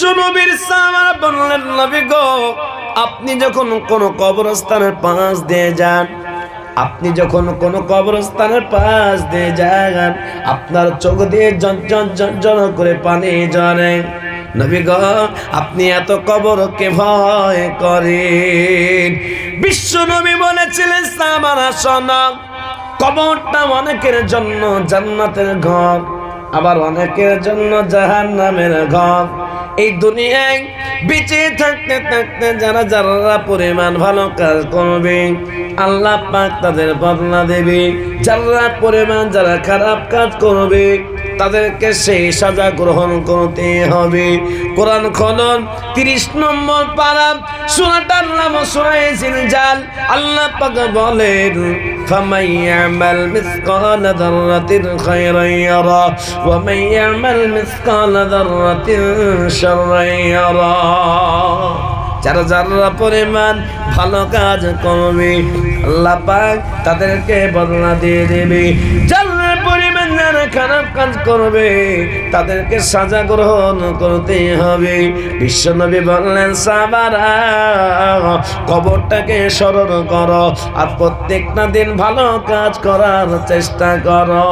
বিশ্ব নবীর সাহাবারা বললেন, নবী গো, আপনি যখন কোন কবরস্থানের পাশ দিয়ে যান, আপনি যখন কোন কবরস্থানের পাশ দিয়ে যান, আপনার চোখ দিয়ে ঝরঝর করে পানি ঝরে। নবী গো, আপনি এত কবরকে ভয় করেন। বিশ্ব নবী বলেছিলেন, সাহাবারা শোনো, কবরটা অনেকের জন্য জান্নাতের ঘর, আবার অনেকের জন্য জাহান্নামের ঘর। এই দুনিয়ায় বেঁচে থাকতে থাকতে যারা যারা পরিমাণ ভালো কাজ করবে, আল্লাহ পাক তাদের বদলা দেবে। যারা পরিমাণ যারা খারাপ কাজ করবে, তাদেরকে সেই সাজা গ্রহণ করতে হবে। কোরআন খনন 30 নম্বর পারা, সূরাটার নাম সূরা জিলজাল। আল্লাহ পাক বলেন, ফামান ইয়ামাল মিসকালা যাররাতিন খায়রান ইয়ারা ওয়া মান ইয়ামাল মিসকালা যাররাতিন শাররান ইয়ারা। যারা যারা পরিমাণ ভালো কাজ করবে, আল্লাহ পাক তাদেরকে বদলা দিয়ে দেবে। যারা পরিমাণ যারা খারাপ কাজ করবে, তাদেরকে সাজা গ্রহণ করতে হবে। বিশ্বনবী বললেন, সাহাবারা কবরটাকে স্মরণ করো আর প্রত্যেকটা দিন ভালো কাজ করার চেষ্টা করো।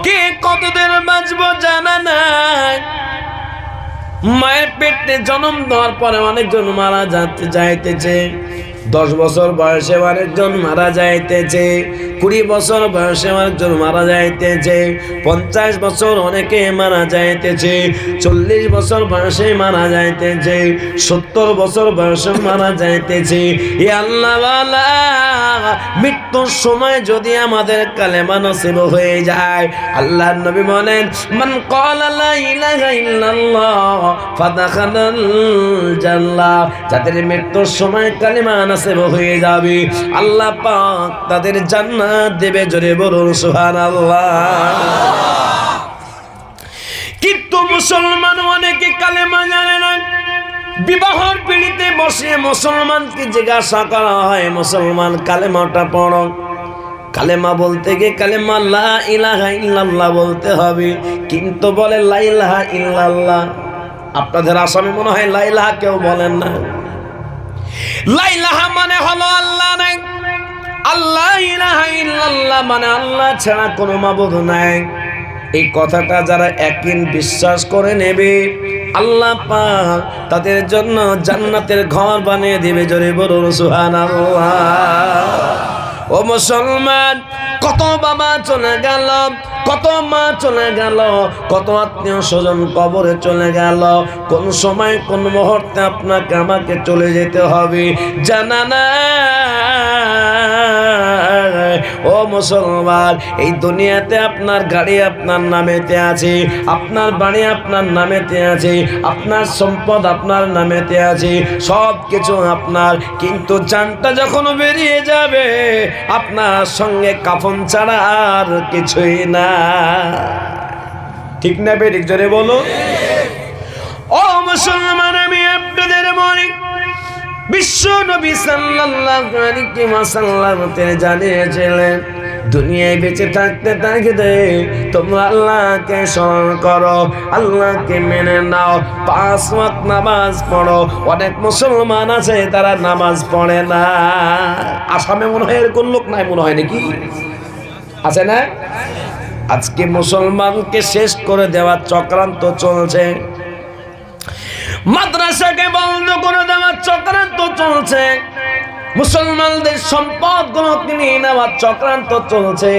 কে কতদিন বাঁচবো জানা নাই। মায়ের পেটে জন্ম দেওয়ার পরে অনেকজন মারা যাইতেছে। 10 বছর বয়সে অনেকজন মারা যাইতেছে, 20 বছর বয়সে অনেকজন মারা যাইতেছে, 50 বছর অনেকে মারা যাইতেছে, 40 বছর বয়সে মারা যাইতেছে, 70 বছর বয়সে মারা যাইতেছে। এ আল্লাহওয়ালা, মৃত্যুর সময় যদি আমাদের কালেমা নসিব হয়ে যায়, আল্লাহর নবী বলেন, মান ক্বালা লা ইলাহা ইল্লাল্লাহ ফাদাখালাল জান্নাহ। যাদের মৃত্যুর সময় কালেমা নসিব হয়ে যাবে, আল্লাহ পাক তাদের জান্নাত দেবে। জোরে বলুন সুবহানাল্লাহ। কিন্তু মুসলমান অনেকে কালেমা জানে না। বিবাহর পিড়িতে বসে মুসলমানকে জিজ্ঞাসা করা হয়, মুসলমান কালেমাটা পড়ো। কালেমা বলতে গিয়ে কালেমা লা ইলাহা ইল্লাল্লাহ বলতে হবে, কিন্তু বলে লা ইলাহা ইল্লাল্লাহ। আপনাদের আসামে মনে হয় লা ইলাহা কেউ বলেন না। লা ইলাহা মানে হলো আল্লাহ নাই, আল্লাহ ইলাহা ইল্লাল্লাহ মানে আল্লাহ ছাড়া কোনো মাবুদ নাই। এই কথাটা যারা একদিন বিশ্বাস করে নেবে, আল্লাহ পাক তাদের জন্য জান্নাতের ঘর বানিয়ে দিবে। জোরে বলুন সুবহানাল্লাহ। ও মুসলমান, কত বাবা চলে গেল, কত মা চলে গেল, কত আত্মীয় স্বজন কবরে চলে গেল। কোন সময় কোন মুহূর্তে আপনাকে আমাকে চলে যেতে হবে জানা না। ও মুসলমান, এই দুনিয়াতে আপনার গাড়ি আপনার নামেতে আছে, আপনার বাড়ি আপনার নামেতে আছে, আপনার সম্পদ আপনার নামেতে আছে, সব কিছু আপনার। কিন্তু জানটা যখন বেরিয়ে যাবে, আপনার সঙ্গে কাফন ছাড়া আর কিছুই না। ঠিক না বেঠিক? জোরে বলো। ও মুসলমান, আমি আপনাদের বলি, বিশ্ব নবী সাল্লাল্লাহু আলাইহি ওয়াসাল্লাম জানিয়েছিলেন, দুনিয়ায় বেঁচে থাকতে থাকতে তোমরা আল্লাহকে স্মরণ করো, আল্লাহকে মেনে নাও, 5 ওয়াক্ত নামাজ পড়ো। অনেক মুসলমান আছে তারা নামাজ পড়ে না। আসামে মনে হয় এরকম লোক নাই, মনে হয় নাকি আছে না? আজকে মুসলমানকে শেষ করে দেওয়ার চক্রান্ত চলছে, মাদ্রাসাকে বন্ধ করে দেওয়ার চক্রান্ত চলছে, মুসলমানদের সম্পদ গুলো কিনে নেওয়ার চক্রান্ত চলছে।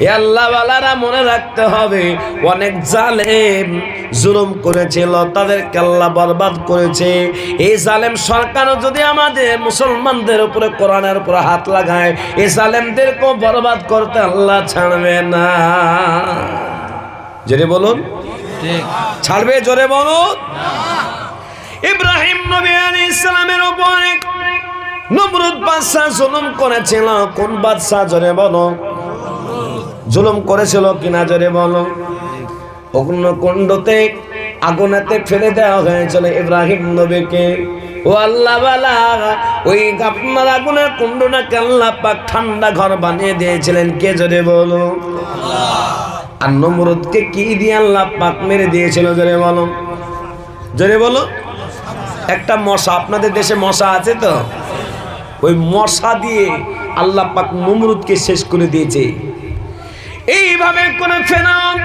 এ আল্লাহওয়ালারা মনে রাখতে হবে, অনেক জালেম জুলুম করেছিল, তাদেরকে আল্লাহ বরবাদ করেছে। এই জালেম সরকারও যদি আমাদের মুসলমানদের উপরে, কোরআনের উপরে হাত লাগায়, এই জালেমদেরকেও বরবাদ করতে আল্লাহ ছাড়বে না। জোরে বলুন, ছাড়বে? জোরে বলুন। ইব্রাহিম নবী আলাইহিস সালামের উপরে নমরুদ বাদশা জুলুম করেছিল। কোন বাদশা? জোরে বলো। জুলুম করেছিল কিনা? জোরে বলো। অগ্নিকুণ্ডতে আগুনেতে ফেলে দেওয়া হয়েছিল ইব্রাহিম নবীকে। ও আল্লাহওয়ালা, ওই আপনার আগুনের কুণ্ডটাকে আল্লাহ পাক ঠান্ডা ঘর বানিয়ে দিয়েছিলেন কে? জোরে বলো। আর নমরুদকে কি দিয়ে আল্লাহ পাক মেরে দিয়েছিল? জোরে বলো। জোরে বলো। একটা মশা, আপনাদের দেশে মশা আছে তো, ওই মশা দিয়ে আল্লাহ পাক নমরুদকে শেষ করে দিয়েছে। এইভাবে করে ফেরাউন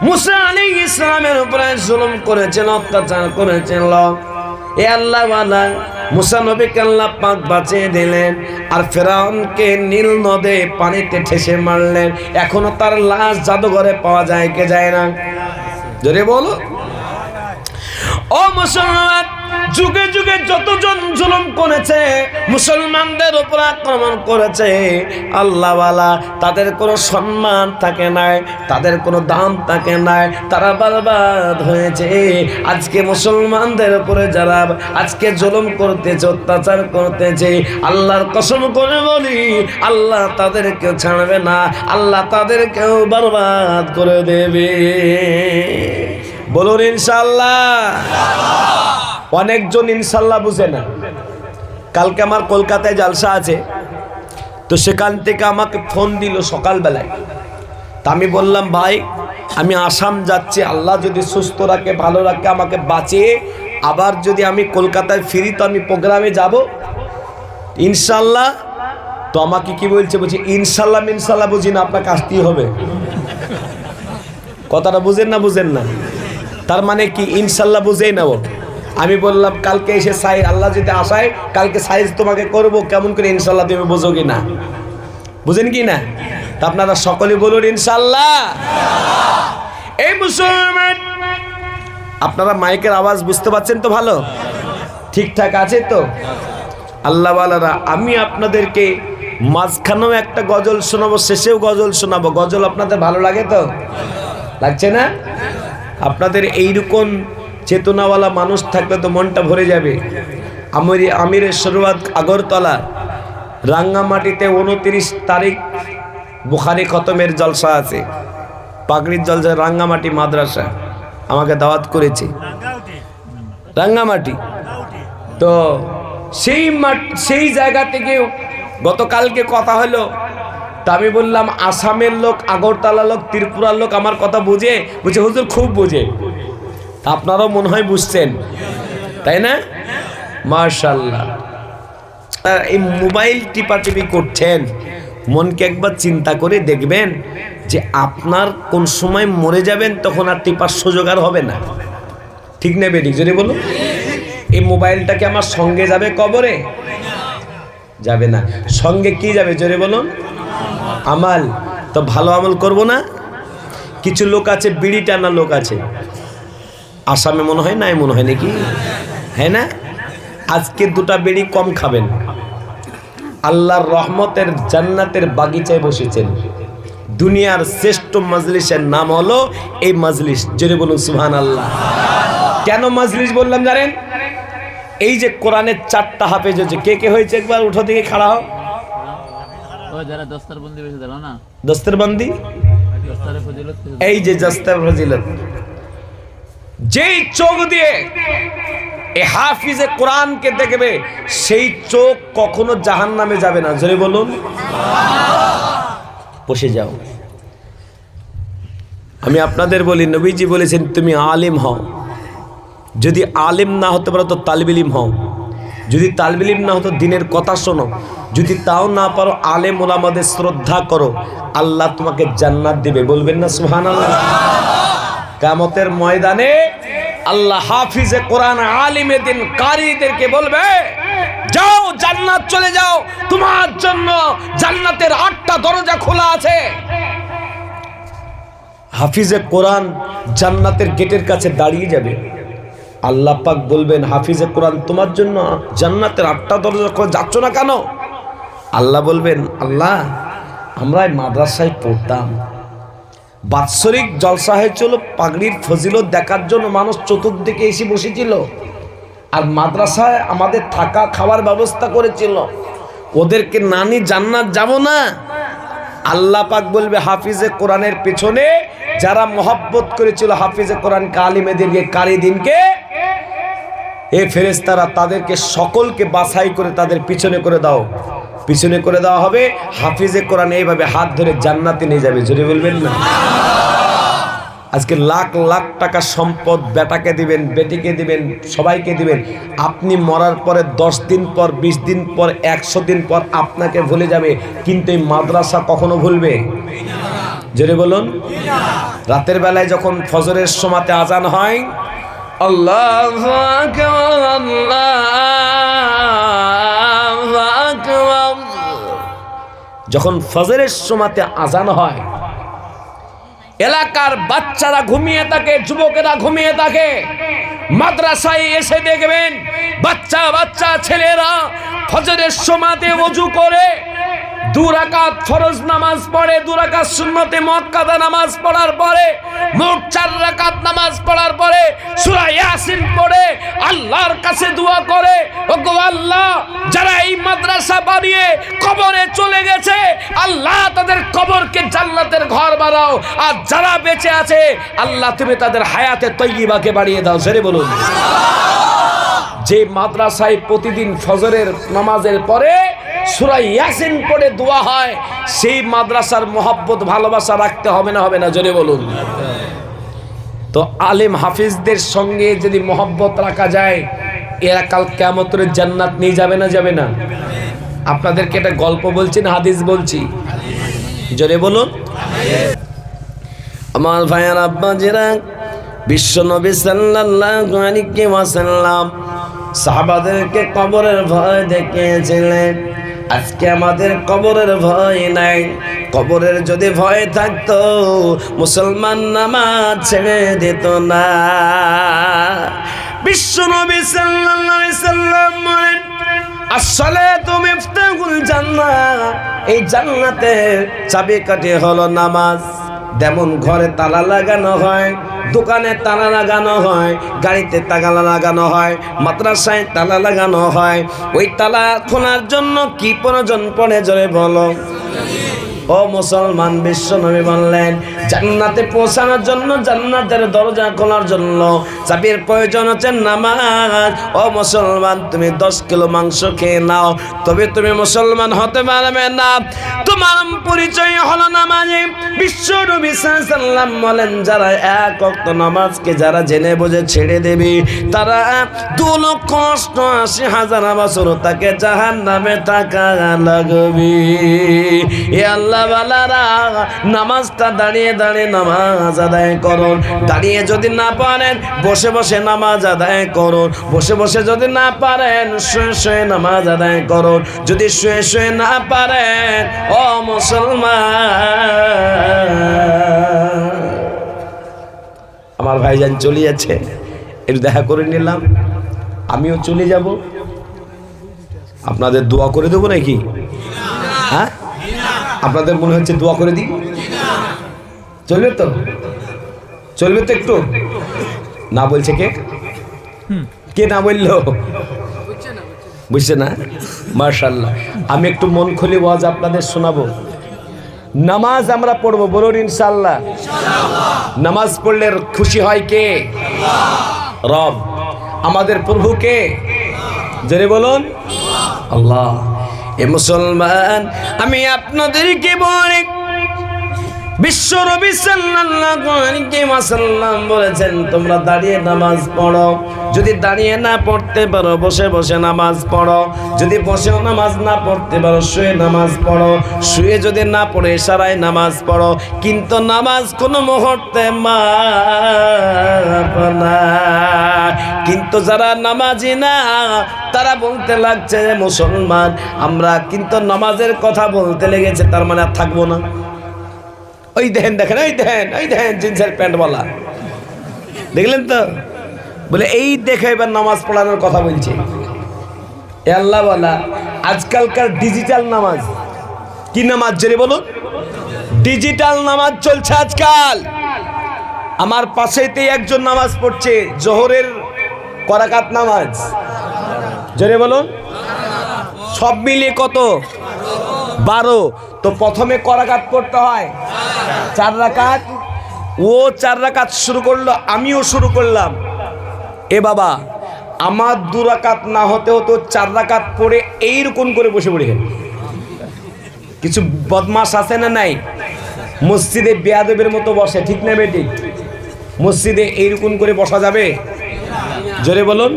মুসা আলাইহিস সালামের উপরে জুলুম করেছেন, অত্যাচার করেছেন। এ আল্লাহ ওয়ালা মুসা নবীকে আল্লাহ পাক বাঁচিয়ে দিলেন, আর ফেরাউনকে নীল নদে পানিতে ঠেসে মারলেন। এখনো তার লাশ জাদুঘরে পাওয়া যায় কে যায় না? জোরে বলো। ও মুসলমান, যুগে যুগে যতজন জুলুম করেছে, মুসলমানদের উপর আক্রমণ করেছে, আল্লাহওয়ালা তাদের কোনো সম্মান থাকে নাই, তাদের কোনো দাম থাকে নাই, তারা বরবাদ হয়েছে। আজকে মুসলমানদের উপরে যারা আজকে জুলুম করতেছে, অত্যাচার করতেছে, আল্লাহর কসম করে বলি আল্লাহ তাদেরকে ছাড়বে না, আল্লাহ তাদেরকেও বরবাদ করে দেবে। বলুন ইনশাআল্লাহ। অনেকজন ইনশাআল্লাহ বুঝে না। কালকে আমার কলকাতায় জালসা আছে, তো সেখান থেকে আমাকে ফোন দিল সকালবেলায়। তা আমি বললাম ভাই আমি আসাম যাচ্ছি, আল্লাহ যদি সুস্থ রাখে ভালো রাখে আমাকে বাঁচিয়ে আবার যদি আমি কলকাতায় ফিরি তো আমি প্রোগ্রামে যাব ইনশাআল্লাহ। তো আমাকে কি বলছে, বলছে ইনশাআল্লাহ ইনশাআল্লাহ বুঝি না, আপনাকে আসতেই হবে। কথাটা বুঝেন না? বুঝেন না? তার মানে কি ইনশাআল্লাহ বুঝেই নেব। আমি বললাম কালকে এসে সাইজ আল্লাহ যদি আসায় কালকে সাইজ তোমাকে করব, কেমন করে ইনশাআল্লাহ তুমি বোঝো কি না? বুঝেন কি না? তা আপনারা সকলে বলুন ইনশাআল্লাহ। এই মুসলমান, আপনারা মাইকের আওয়াজ বুঝতে পাচ্ছেন তো? ভালো ঠিকঠাক আছে তো? আল্লাহ ওয়ালারা, আমি আপনাদেরকে মাঝখানেও একটা গজল শোনাবো, শেষেও গজল শোনাবো। গজল আপনাদের ভালো লাগে তো? লাগছে না? আপনাদের এইরকম চেতনাওয়ালা মানুষ থাকলে তো মনটা ভরে যাবে। আমিরের শরুয়াত আগরতলা রাঙ্গামাটিতে 29 তারিখ বুখারী খতমের জলসা আছে, পাগড়ির জলসা, রাঙ্গামাটি মাদ্রাসা আমাকে দাওয়াত করেছে, রাঙ্গামাটি। তো সেই জায়গা থেকে গতকালকে কথা হলো। তা আমি বললাম আসামের লোক, আগরতলা লোক, ত্রিপুরার লোক আমার কথা বুঝে? বুঝে হুজুর খুব বুঝে। তা আপনারাও মনে হয় বুঝছেন, তাই না? মাশাআল্লাহ। এই মোবাইল টিপাটিপি করছেন, মনকে একবার চিন্তা করে দেখবেন যে আপনার কোন সময় মরে যাবেন, তখন আর টিপার সুযোগ আর হবে না। ঠিক নেবে? ঠিক যদি বলুন। এই মোবাইলটাকে আমার সঙ্গে যাবে কবরে? যাবে না। সঙ্গে কি যাবে জোরে বলুন? আমাল। তো ভালো আমল করব না? কিছু লোক আছে বিড়ি টানা লোক আছে, আসামে মনে হয় নাই, মনে হয় নাকি, হ্যাঁ না? আজকে 2টা বিড়ি কম খাবেন, আল্লাহর রহমতের জান্নাতের বাগিচায় বসেছেন। দুনিয়ার শ্রেষ্ঠ মজলিসের নাম হলো এই মজলিস। জোরে বলুন সুবহানাল্লাহ। কেন মজলিস বললাম জানেন? এই যে কোরআনের 4টা হাফেজ হয়েছে, কে কে হয়েছে একবার উঠো দিকে খাড়া হও। যারা দস্তরবন্দি বেশি দিল না, দস্তরবন্দি, দস্তরে ফজিলত, এই যে দস্তর ফজিলত, যেই চোখ দিয়ে এই হাফিজে কোরআনকে দেখবে সেই চোখ কখনো জাহান্নামে যাবে না। জোরে বলুন। বসে যাও। আমি আপনাদের বলি, নবীজি বলেছেন তুমি আলিম হও, যদি আলিম না হতে পারো তো তালিব ইলম হও, যদি তালিব ইলম না হতো দিনের কথা শোনো, যদি তাও না পারো আলেম ওলামাদের শ্রদ্ধা করো, আল্লাহ তোমাকে জান্নাত দিবে। বলবেন না সুবহানাল্লাহ? কিয়ামতের ময়দানে আল্লাহ হাফিজে কোরআন, আলিমে দিন, কারীদেরকে বলবে যাও জান্নাত চলে যাও, তোমার জন্য জান্নাতের 8টা দরজা খোলা আছে। হাফিজে কোরআন জান্নাতের গেটের কাছে দাঁড়িয়ে যাবে, আল্লাহ পাক বলবেন হাফিজে কোরআন তোমার জন্য জান্নাতের 8টা দরজা খোলা, যাচ্ছ না কেন? আল্লাহ বলবেন আল্লাহ আমরা মাদ্রাসায় পড়তাম, বাৎসরিক জলসা হয়েছিল, পাগড়ির ফজিলত দেখার জন্য মানুষ চতুর্দিকে এসে বসেছিল, আর মাদ্রাসায় আমাদের থাকা খাওয়ার ব্যবস্থা করেছিল, ওদেরকে নানি জান্নাত যাব না? আল্লাহ পাক বলবে হাফিজে কোরআনের পেছনে যারা মহব্বত করেছিল হাফিজে কোরআন আলিমেদেরকে, কারি দিনকে, এ ফেরেশতারা তাদেরকে সকলকে বাছাই করে তাদের পিছনে করে দাও, পিছনে করে দেওয়া হবে। হাফিজে কোরআন এইভাবে হাত ধরে জান্নাতে নিয়ে যাবে। জোরে বলবেন না? আজকে লাখ লাখ টাকা সম্পদ বেটাকে দিবেন, বেটিকে দিবেন, সবাইকে দিবেন। আপনি মরার পরে 10 দিন পর, 20 দিন পর, 100 দিন পর আপনাকে ভুলে যাবে, কিন্তু এই মাদ্রাসা কখনো ভুলবে? জোরে বলুন। রাতের বেলায় যখন ফজরের সময়তে আজান হয়, আল্লাহু আকবার, আল্লাহু আকবার, যখন ফজরের সময়তে আজান হয়, এলাকার বাচ্চারা ঘুমিয়ে থাকে, যুবকেরা ঘুমিয়ে থাকে, মাদ্রাসায় এসে দেখবেন বাচ্চা বাচ্চা ছেলেরা ফজরের সময়তে ওযু করে 2 রাকাত ফরজ নামাজ পড়ে, 2 রাকাত সুন্নতে মুআক্কাদা নামাজ পড়ার পরে, মোট 4 রাকাত নামাজ পড়ার পরে সূরা ইয়াসিন পড়ে আল্লাহর কাছে দোয়া করে, ওগো আল্লাহ, যারা এই মাদ্রাসা বানিয়ে কবরে চলে গেছে, আল্লাহ তাদের কবরকে জান্নাতের ঘর বানাও, আর যারা বেঁচে আছে আল্লাহ তুমি তাদের হায়াতে তয়্যিবাকে বাড়িয়ে দাও। জোরে বলুন। যে মাদ্রাসায় প্রতিদিন ফজরের নামাজের পরে সূরা ইয়াসিন পড়ে দোয়া হয়, সেই মাদ্রাসার মহব্বত ভালোবাসা রাখতে হবে না, হবে না? জোরে বলুন। তো আলেম হাফিজদের সঙ্গে যদি মহব্বত রাখা যায়, এরা কাল কিয়ামতের জান্নাত নিয়ে যাবে না, যাবে না? আপনাদেরকে একটা গল্প বলছি না হাদিস বলছি? জোরে বলুন। আমার ভাইয়ার আব্বাজিরা, বিশ্ব নবী সাল্লাল্লাহু আলাইহি ওয়াসাল্লাম সাহাবাদেরকে কবরের ভয় দেখিয়েছিলেন। আজকে আমাদের কবরের ভয় নাই। কবরের যদি ভয় থাকতো, মুসলমান নামাজ ছেড়ে দিত না। বিশ্ব নবী সাল্লাল্লাহু আলাইহি সাল্লাম বলেন, আসসালাতু মিফতাহুল জান্নাহ, এই জান্নাতের চাবিকাঠি হলো নামাজ। যেমন ঘরে তালা লাগানো হয়, দোকানে তালা লাগানো হয়, গাড়িতে তালা লাগানো হয়, মাদ্রাসায় তালা লাগানো হয়, ওই তালা খোলার জন্য কি প্রয়োজন পড়ে? জোরে বলো। ও মুসলমান, বিশ্ব নবী বললেন, জান্নাতে পৌঁছানোর জন্য, জান্নাতের দরজা খোলার জন্য চাবির প্রয়োজন হচ্ছে নামাজ। ও মুসলমান, তুমি 10 কিলো মাংস খেয়ে নাও, তবে তুমি মুসলমান হতে পারবে না। তোমার পরিচয় হলো নামাজে। বিশ্ব নবী সাল্লাল্লাহু আলাইহি ওয়াসাল্লাম বলেন, যারা 1 ওয়াক্ত নামাজকে যারা জেনে বুঝে ছেড়ে দেবে, তারা 2,80,000 বছর তাকে জাহান্নামে থাকা লাগবে। এ আল্লাহ বালারা, নামাজটা দাঁড়িয়ে দাঁড়িয়ে নামাজ আদায় করুন। দাঁড়িয়ে যদি না পারেন, বসে বসে নামাজ আদায় করুন। বসে বসে যদি না পারেন, শুয়ে শুয়ে নামাজ আদায় করুন। যদি শুয়ে শুয়ে না পারেন, ও মুসলমান, আমার ভাইজান চলে যাচ্ছে, একটু দেখা করে নিলাম, আমিও চলে যাব, আপনাদের দোয়া করে দেবো নাকি? হ্যাঁ, আপনাদের মনে হচ্ছে দোয়া করে দিই? চলবে তো? চলবে তো? একটু না বলছে কে? কে না বললো? বুঝছে না? মাশাআল্লাহ। আমি একটু মন খুলে ওয়াজ আপনাদের শোনাবো। নামাজ আমরা পড়বো, বলুন ইনশাআল্লাহ। নামাজ পড়লে খুশি হয় কে? রব। আমাদের প্রভু কে? জোরে বলুন, আল্লাহ। এ মুসলমান, আমি আপনাদেরকে বলি, বিশ্ব নবী সাল্লাল্লাহু আলাইহি ওয়াসাল্লাম বলেছেন, তোমরা দাঁড়িয়ে নামাজ পড়ো। যদি দাঁড়িয়ে না পড়তে পারো, বসে বসে নামাজ পড়ো। যদি বসেও নামাজ না পড়তে পারো, শুয়ে নামাজ পড়ো। শুয়ে যদি না পড়ে, ইশারায় নামাজ পড়ো। কিন্তু নামাজ কোনো মুহূর্তে মাপ না। কিন্তু যারা নামাজি না, তারা বলতে লাগছে, মুসলমান আমরা কিন্তু নামাজের কথা বলতে লেগেছে, তার মানে আর থাকবো না। ওই দেখেন, দেখেন, ওই দেখেন, ওই দেখেন, জিন্সের প্যান্টওয়ালা, দেখলেন তো? বলে এই দেখে এবার নামাজ পড়ানোর কথা বলছে। এ আল্লাহ বলা, আজকালকার ডিজিটাল নামাজ। কি নামাজ? জোরে বলুন। ডিজিটাল নামাজ চলছে আজকাল। আমার পাশেতেই একজন নামাজ পড়ছে, জোহরের করাকাত নামাজ। জোরে বলুন। সব মিলিয়ে কত? 12। তো প্রথমে করাকাত পড়তে হয় 4 রাকাত। ও 4 রাকাত শুরু করলো, আমিও শুরু করলাম। এ বাবা, আমার 2 রাকাত না হতে হতো 4 রাকাত পড়ে এইরকম করে বসে পড়ে। কিছু বদমাশ আছে না নাই? মসজিদে বেয়াদবের মতো বসে, ঠিক না বেটি? মসজিদে এইরকম করে বসা যাবে? জোরে বলুন।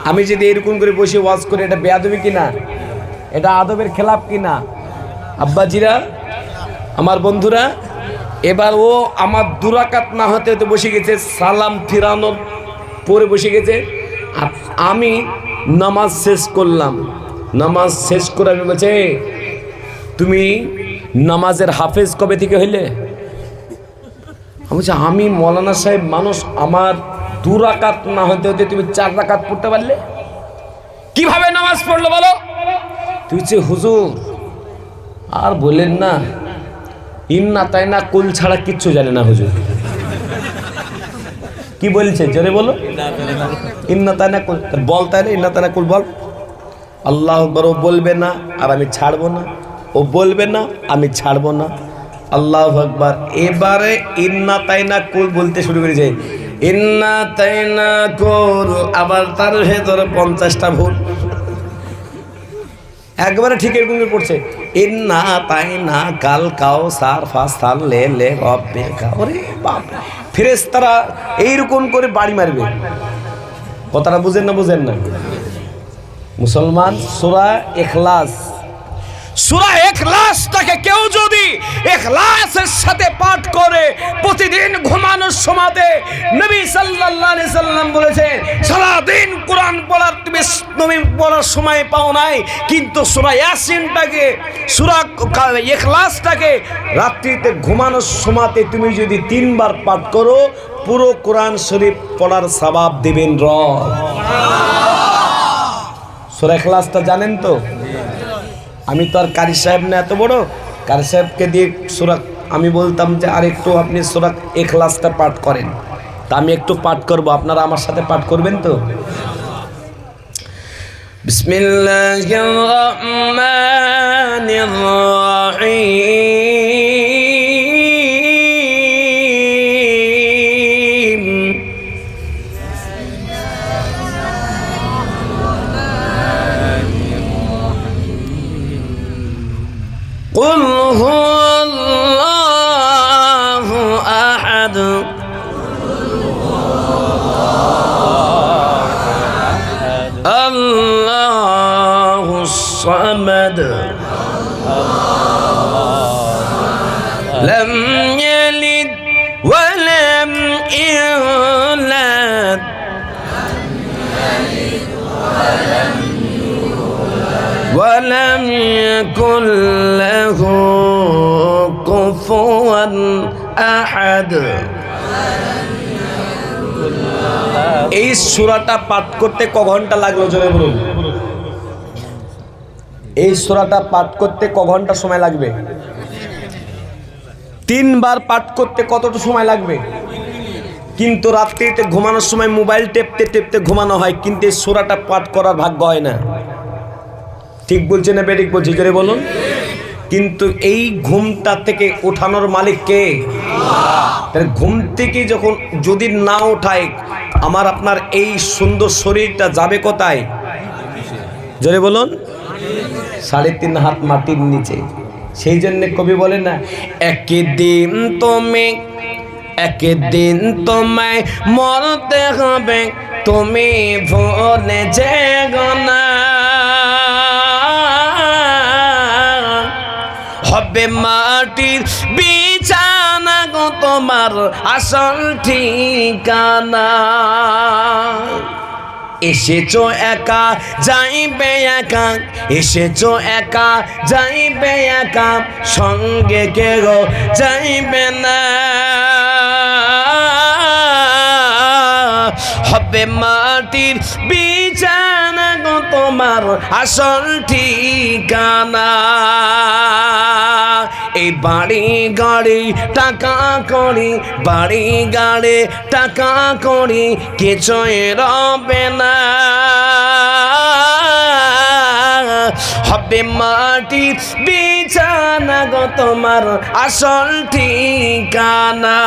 আমি যদি এইরকম করে বসে ওয়াজ করি, এটা বেয়াদবি কিনা? এটা আদবের খেলাপ কিনা? আব্বাজিরা, আমার বন্ধুরা, এবার ও আমার দুরাকাত না হতে হতে বসে গেছে, সালাম ফিরানোর পরে বসে গেছে। আর আমি নামাজ শেষ করলাম। নামাজ শেষ করে আমি বলছে, তুমি নামাজের হাফেজ কবে থেকে হইলে? আমি বলছি, আমি মৌলানা সাহেব মানুষ, আমার 2 রাকাত না হতে হতে তুমি 4 রাকাত পড়তে পারলে? কিভাবে নামাজ পড়লো বলো? তুই যে হুজুর আর বললেন না, ইন্না তাই না কুল ছাড়া কিচ্ছু জানে না হুজুর। কি বলছে জোরে বলো? ইন্না তাই না কুল বল, তাই না? ইন্না তাই না কুল বল। আল্লাহু আকবার। ও বলবে না আর আমি ছাড়বো না, ও বলবে না আমি ছাড়বো না। আল্লাহু আকবার। এবারে ইন্না তাই না কুল বলতে শুরু করেছে, ইন্না তাই না কুল, আবার তার ভেতরে 50টা ভুল। একবারে ঠিক এরকম পড়ছে, ইন্না তাই না কাল কাও সার ফাস্তান লে লে রব্বে কা। ওরে বাপ, ফেরেশতারা এইরকম করে বাড়ি মারবে। কথাটা বুঝেন না? বুঝেন না মুসলমান? সূরা ইখলাস, সূরা ইখলাসটাকে কেউ যদি ইখলাসের সাথে পাঠ করে প্রতিদিন ঘুমানোর সময়তে, নবী সাল্লাল্লাহু আলাইহি সাল্লাম বলেছেন, সারা দিন কোরআন পড়ার তুমি পড়ার সময় পাও নাই, কিন্তু সূরা ইয়াসিনটাকে, সূরা ইখলাসটাকে রাত্রিতে ঘুমানোর সময়তে তুমি যদি 3 বার পাঠ করো, পুরো কোরআন শরীফ পড়ার সওয়াব দিবেন রব। সূরা ইখলাসটা জানেন তো? আমি তো আর কারি সাহেব না এত বড়, কারি সাহেবকে দিয়ে সূরা আমি বলতাম যে আর একটু আপনি সূরা ইখলাসটা পাঠ করেন, তা আমি একটু পাঠ করব, আপনারা আমার সাথে পাঠ করবেন তো? বিসমিল্লাহির রহমানির রহিম। قل هو الله أحد الله الصمد لم يلد ولم يولد ولم يكن له كفوا أحد। এই সূরাটা পাঠ করতে ক ঘন্টা লাগলো জোরে বলুন? এই সূরাটা পাঠ করতে ক ঘন্টা সময় লাগবে? 3 বার পাঠ করতে কতটা সময় লাগবে? কিন্তু রাত্রিতে ঘুমানোর সময় মোবাইল টেপতে টেপতে ঘুমানো হয়, কিন্তু এই সূরাটা পাঠ করার ভাগ্য হয় না। ঠিক বলছে না বেঠিক বলছি জোরে বলুন? কিন্তু এই ঘুমটা থেকে ওঠানোর মালিক কে? আল্লাহ। ঘুম থেকে যখন যদি না ওঠায়, আমার আপনার এই সুন্দর শরীরটা যাবে কোথায়? জোরে বলুন? 3.5 হাত মাটির নিচে। সেই জন্য কবি বলেন না, একদিন তোমায় মরতে হবে, তুমি ভুলে যেও না, হবে মাটির বিছানা গো তোমার আসল ঠিকানা। এসেছো একা যাইবে একা, এসেছো একা যাইবে একা, সঙ্গে কেউ যাইবে না, হবে মাটির বিছানা গো তোমার আসল ঠিকানা। এই বাড়ি গাড়ি টাকা করি, বাড়ি গাড়ি টাকা করি, কিছুই রবে না, হবে মাটির বিছানা গো তোমার আসল ঠিকানা।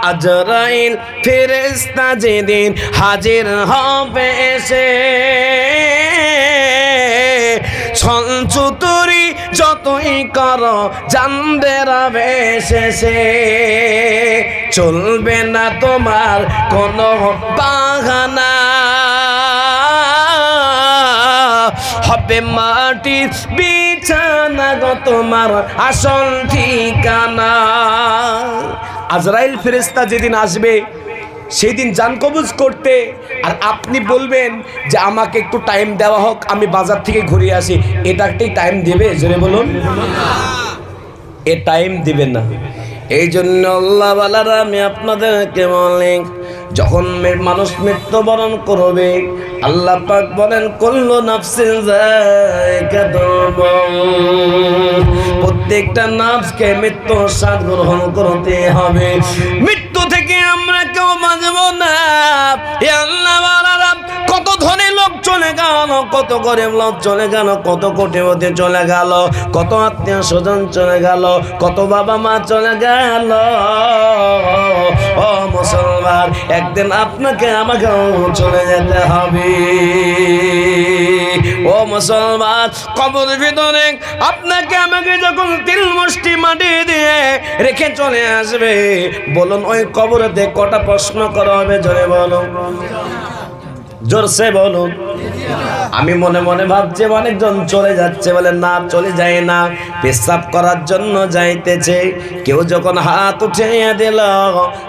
আজরাইল ফেরেশতা যেদিন হাজির হবে এসে, ছলচুতুরি যতই করো জানবে রবে শেষে, চলবে না তোমার কোনো বাহানা, হবে মাটির বিছানা গো তোমার আসল ঠিকানা। আজরাইল ফেরেশতা যেদিন আসবে সেই দিন জান কবজ করতে, আর আপনি বলবেন যে আমাকে একটু টাইম দেওয়া হোক, আমি বাজার থেকে ঘুরে আসি, এটা একটাই টাইম দেবে? জোরে বলুন, এ টাইম দিবেন না। এই জন্য আল্লাহ ওয়ালারা আমি আপনাদেরকে বলি, যখন মানুষ মৃত্যুবরণ করবে আল্লাহ পাক বলেন কুল্লু নাফসিন যায়কাতুল মাউত, প্রত্যেকটা নাফসকে মৃত্যু স্বাদ গ্রহণ করতে হবে। মৃত্যু থেকে আমরা কেউ বাঁচব না। এ আল্লাহ ওয়ালারা কত ধনী লোক চলে গেল, কত গরিব লোক চলে গেল, কত কোটিপতি চলে গেল, কত আত্মীয় স্বজন চলে গেল, কত বাবা মা চলে গেল। ও মুসলমান, একদিন আপনাকে আমাকেও চলে যেতে হবে। ও মুসলমান, কবরের ভিতরে আপনাকে আমাকে যখন 3 মুষ্টি মাটি দিয়ে রেখে চলে আসবে, বলুন ওই কবরেতে কটা প্রশ্ন করা হবে? জোরে বলুন, জোরসে বলুন। আমি মনে মনে ভাবছি অনেকজন চলে যাচ্ছে, বলে না চলে যায় না, পেশাব করার জন্য যাইতেছে। কেউ যখন হাত উঠিয়ে দিল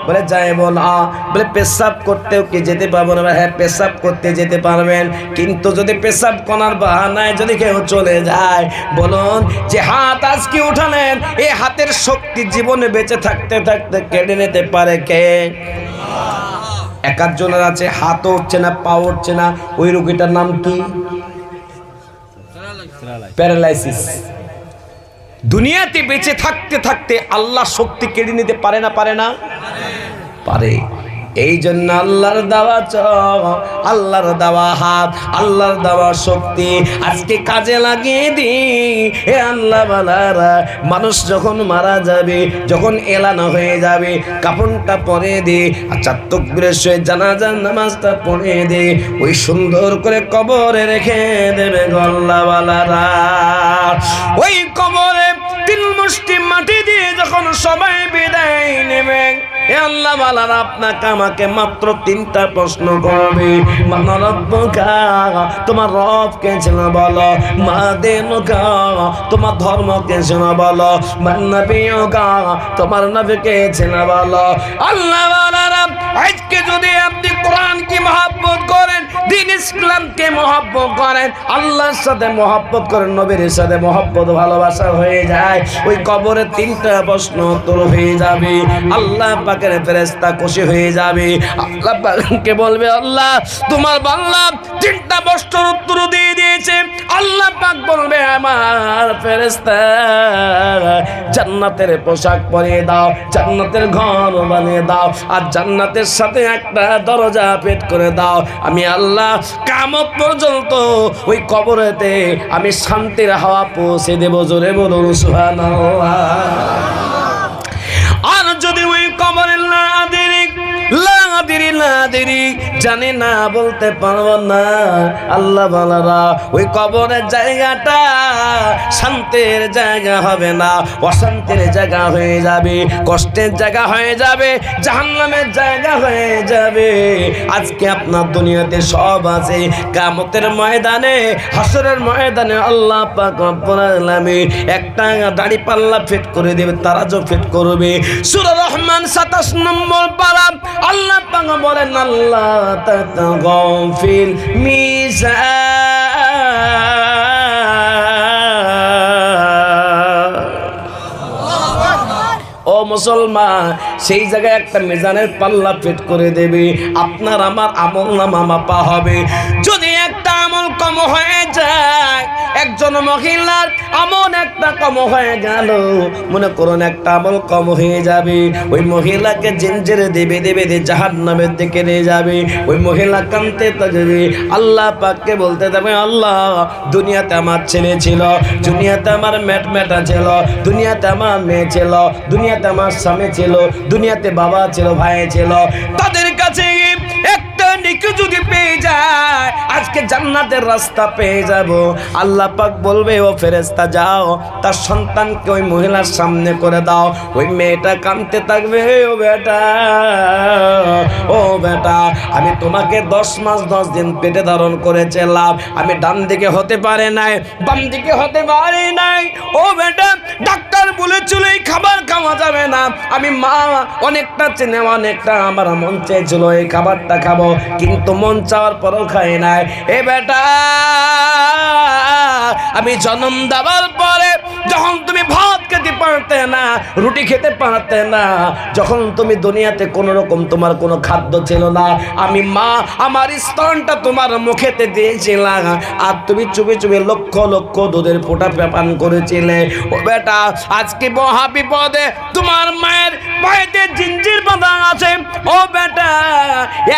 বলে যাইব না, বলে পেশাব করতেও কি যেতে পারবো না? হ্যাঁ, পেশাব করতে যেতে পারবেন, কিন্তু যদি পেশাব করার বাহানায় যদি কেউ চলে যায়, বলুন যে হাত আজকে উঠালেন, এই হাতের শক্তি জীবনে বেঁচে থাকতে থাকতে কেড়ে নিতে পারে কে? একজনের আছে হাতও উঠছে না, পা উঠছে না, ওই রোগীটার নাম কি? প্যারালাইসিস। দুনিয়াতে বেঁচে থাকতে থাকতে আল্লাহ শক্তি কেড়ে নিতে পারে না? পারে না? পারে। এই জন্য আল্লাহর দেওয়া চোখ, আল্লাহর দেওয়া হাত, আল্লাহর দেওয়া শক্তি আজকে কাজে লাগিয়ে দিই। হে আল্লাহ বালারা, মানুষ যখন মারা যাবে, যখন এলানো হয়ে যাবে, কাফনটা পরে দে, আর 4 তাকবীরের সহিত জানাজার নামাজটা পড়ে দে, ওই সুন্দর করে কবরে রেখে দেবে আল্লাহ বালারা। ওই কবরে 3 মুষ্টি মাটি দিয়ে যখন সবাই বিদায় নেবে, এ আল্লাহ বালারা আপনাকে আমাকে মাত্র 3টা প্রশ্ন করবে। মান রব্বুকা, তোমার রব কে ছিল বলো। মা দিনুকা, তোমার ধর্ম কে ছিল বলো। মান নবিয়ুকা, তোমার নবী কে ছিল বলো। আল্লাহ বালারা আজকে যদি আপনি কোরআনকে মহব্বত করেন, দ্বীন ইসলামকে মহব্বত করেন, আল্লাহর সাথে মহব্বত করেন, নবীর সাথে মহব্বত ভালোবাসা হয়ে যায়, ওই কবরে 3টা প্রশ্ন উত্তর হয়ে যাবে। আল্লাহ পাকের ফেরেশতা খুশি হয়ে যাবে। আল্লাহ পাককে বলবে, আল্লাহ তোমার বান্দা 3টা প্রশ্নের উত্তর দিয়ে দিয়েছে। আল্লাহ পাক বলবে, আমার ফেরেশতা জান্নাতের পোশাক পরিয়ে দাও, জান্নাতের ঘর বানিয়ে দাও, আর জান্নাতের সাথে একটা দরজা পেট করে দাও। আমি আল্লাহ কিয়ামত পর্যন্ত ওই কবরেতে আমি শান্তির হাওয়া পৌঁছে দেব। জোরে বলুন সুবহানাল্লাহ। আর যদি ওই কবরে লাদেরি জানি না, বলতে পারবো না, আল্লাহ বালারা ওই কবরের জায়গাটা শান্তির জায়গা হবে না, অশান্তির জায়গা হয়ে যাবে, কষ্টের জায়গা হয়ে যাবে, জাহান্নামের জায়গা হয়ে যাবে। আজকে আপনার দুনিয়াতে সব আছে, কিয়ামতের ময়দানে, হাসরের ময়দানে আল্লাহ পাক রব্বুল আলামিন একটা দাড়ি পাল্লা ফিট করে দেবে, তারাজু ফিট করবে। সূরা রহমান 27 নম্বর পারা আল্লাহ পাক বলেন, আল্লাহ তাতাগাউ ফিল মিজান। ও মুসলমান, সেই জায়গায় একটা মিজানের পাল্লা ফিট করে দেবে, আপনার আমার আমলনামা মাপা হবে। যদি একটা আমল কম হয়ে যায়, একজন মহিলার আমল একটা কম হয়ে গেল, মনে করুন একটা আমল কম হয়ে যাবে, ওই মহিলাকে জিনজেরে দেবে দেবে জাহান্নামের দিকে নিয়ে যাবে। ওই মহিলা কাঁদতে থাকবে, আল্লাহ পাককে বলতে যাবে, আল্লাহ দুনিয়াতে আমার ছেলে ছিল, দুনিয়াতে আমার মেটমেটা ছিল, দুনিয়াতে আমার মেয়ে ছিল, দুনিয়াতে আমার স্বামী ছিল, দুনিয়াতে বাবা ছিল, ভাই ছিল, তাদের কাছে একটা নেকি যদি পেয়ে যায়, আজকে জান্নাতের রাস্তা পেয়ে যাব। আল্লাহ পাক বলবে, ও ফেরেশতা যাও তার সন্তানকে ওই মহিলার সামনে করে দাও। ওই মেয়েটা কাঁদতে থাকবে, ও বেটা, ও বেটা, আমি তোমাকে 10 মাস 10 দিন পেটে ধারণ করেছিলাম, আমি ডান দিকে হতে পারে নাই, বাম দিকে হতে পারি নাই। ও বেটা, ডাক্তার বলেছিল এই খাবার খাওয়া যাবে না। আমি মা অনেকটা চেনে, অনেকটা আমার মন চেয়েছিল এই খাবারটা খাবো, কিন্তু মন চাওয়ার পরও খাই নাই। এ বেটা, আমি জন্ম দেওয়ার পরে যখন তুমি ভাত খেতে পারতে না, রুটি খেতে পারতে না, যখন তুমি দুনিয়াতে কোনো রকম তোমার কোনো খাদ্য ছিল না, আমি মা আমার স্তনটা তোমার মুখেতে দিয়েছিলাম, আর তুমি চুপি চুপি লক্ষ লক্ষ দুধের ফোঁটা পান করেছিলে। ও বেটা, আজকে মহা বিপদে তোমার মায়ের পায়েতে জিঞ্জির বাঁধা আছে। ও বেটা,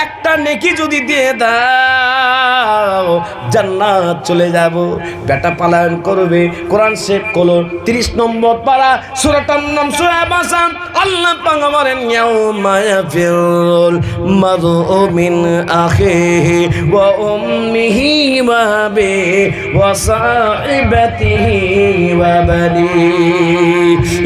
একটা নেকি যদি দিয়ে দাও, জান্নাত চলে যাব। বেটা পালায়ন করবে। কোরআন শেখ করলো 30 নম্বর পারা, সূরাটার নাম সূরা বাসা। আল্লাহ পাক বলেন, ইয়াউমা ইয়াফিরুল মারউ মিন আখিহি ওয়া উম্মিহি ওয়া আবিহি ওয়া সাহিবাতিহি ওয়া বানিহি।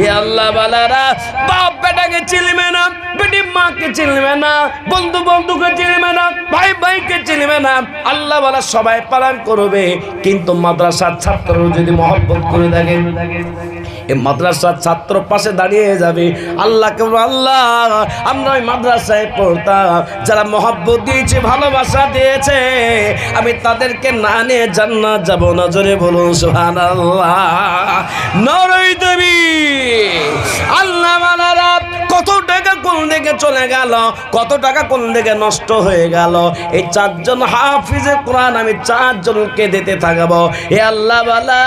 ইয়া আল্লাহ বালারা, বাপ বেটাকে চিনবে না, বেটি মাকে চিনবে না, বন্ধু বন্ধুকে চিনবে না, ভাই ভাইকে চিনবে না। আল্লাহ বলা সবাই পালন করবে, কিন্তু মাদ্রাসার ছাত্র যদি মহব্বত করে থাকে, এই মাদ্রাসার ছাত্র পাশে দাঁড়িয়ে যাবে। আল্লাহকে বলবো, আল্লাহ আমরা ওই মাদ্রাসায় পড়তাম, যারা মহব্বত দিয়েছে, ভালোবাসা দিয়েছে, আমি তাদেরকে না নিয়ে জান্নাত যাব না। জোরে বলুন সুবহানাল্লাহ, নারায়ে তাকবীর। আল্লাহ মানারা, কত টাকা কোন দিকে চলে গেল, কত টাকা কোন দিকে নষ্ট হয়ে গেল। এই 4 জন হাফিজে কোরআন আমি 4 জনকে দিতে থাকবো। এ আল্লাহ বালা,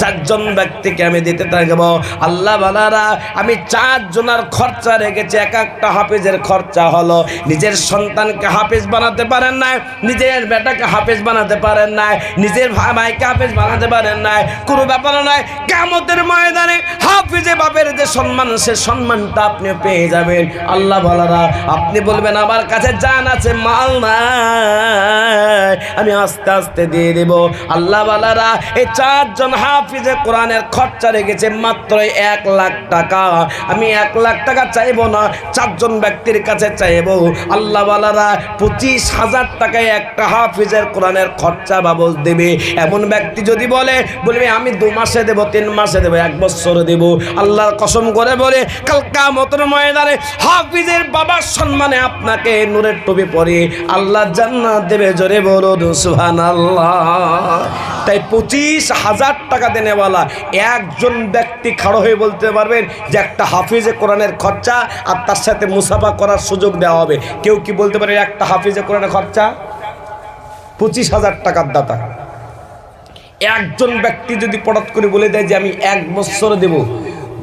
4 জন ব্যক্তিকে আমি দিতে থাকবো। আল্লাহ বালারা, আমি 4 জনের খরচা রেখেছি। এক একটা হাফিজের খরচা হলো, নিজের সন্তানকে হাফিজ বানাতে পারেন নাই, নিজের বেটাকে হাফিজ বানাতে পারেন নাই, নিজের ভাইকে হাফিজ বানাতে পারেন নাই, কোনো ব্যাপার নয়। কিয়ামতের ময়দানে হাফিজে বাপের যে সম্মান, সে সম্মানটা আপনি পেয়ে যাবেন। আল্লাহ বালারা, আপনি বলবেন আমার কাছে জান আছে, মাল নাই, আমি আস্তে আস্তে দিয়ে দেব। আল্লাহ বালারা, এই 4 জন হাফিজে কোরআনের খরচা রেখেছে মাত্র 1 লাখ টাকা। আমি 1 লাখ টাকা চাইবো না, 4 জন ব্যক্তির কাছে চাইবো। আল্লাহ বালারা, 25,000 টাকায় একটা হাফিজের কোরআনের খরচা বাবদ দেবে। এমন ব্যক্তি যদি বলবে আমি 2 মাসে দেব, 3 মাসে দেব, 1 বছর দেব, আল্লাহর কসম করে বলে কাল কিয়ামতের ময়দানে হাফিজের বাবার সম্মানে আপনাকে নূরের টুপি পরিয়ে আল্লাহ জান্নাত দেবে। জোরে বলুন সুবহানাল্লাহ। তাই 25,000 টাকা দেনেওয়ালা একজন ব্যক্তি খাড়ো হয়ে বলতে পারবেন যে একটা হাফিজে কোরআনের খরচা আর তার সাথে মুসাফা করার সুযোগ দেওয়া হবে। কেউ কি বলতে পারে একটা হাফিজে কোরআনের খরচা 25,000 টাকার দাতা? একজন ব্যক্তি যদি পড়াত করে বলে দেয় যে আমি 1 বছর দেব,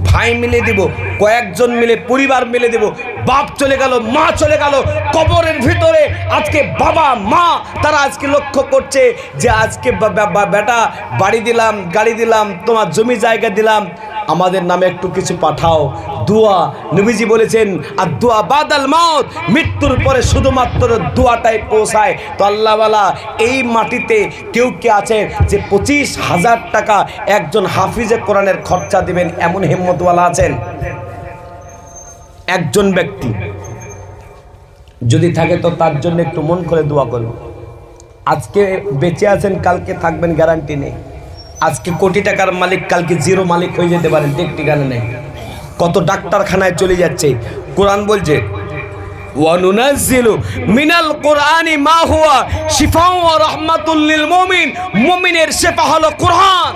ভাই মিলে দেব, কয়েকজন মিলে, পরিবার মিলে দেব, বাপ চলে গেল, মা চলে গেল, কবরের ভিতরে আজকে বাবা মা তারা আজকে লক্ষ্য করছে যে আজকে বেটা বাড়ি দিলাম, গাড়ি দিলাম, তোমার জমি জায়গা দিলাম, আমাদের নামে একটু কিছু পাঠাও। দোয়া, নবীজি বলেছেন আর দোয়া বাদাল মাউত, মৃত্যুর পরে শুধুমাত্র দোয়াটাই পৌঁছায়। তো আল্লাহওয়ালা, এই মাটিতে কেউ কে আছে যে 25,000 টাকা একজন হাফিজে কোরআনের খরচা দিবেন, এমন হিম্মতওয়ালা আছেন? একজন ব্যক্তি যদি থাকে তো তার জন্য একটু মন করে দোয়া করব। আজকে বেঁচে আছেন, কালকে থাকবেন গ্যারান্টি নেই। আজকে কোটি টাকার মালিক কালকে জিরো মালিক হয়ে যেতে পারেন, ঠিক ঠিকানা নেই। কত ডাক্তারখানায় চলে যাচ্ছে। কোরআন বলছে ওয়ানুনাজ্জিলু মিনাল কোরআনি মা হুয়া শিফাউ ওয়া রাহমাতুল লিল মুমিন। মুমিনের শিফা হলো কোরআন।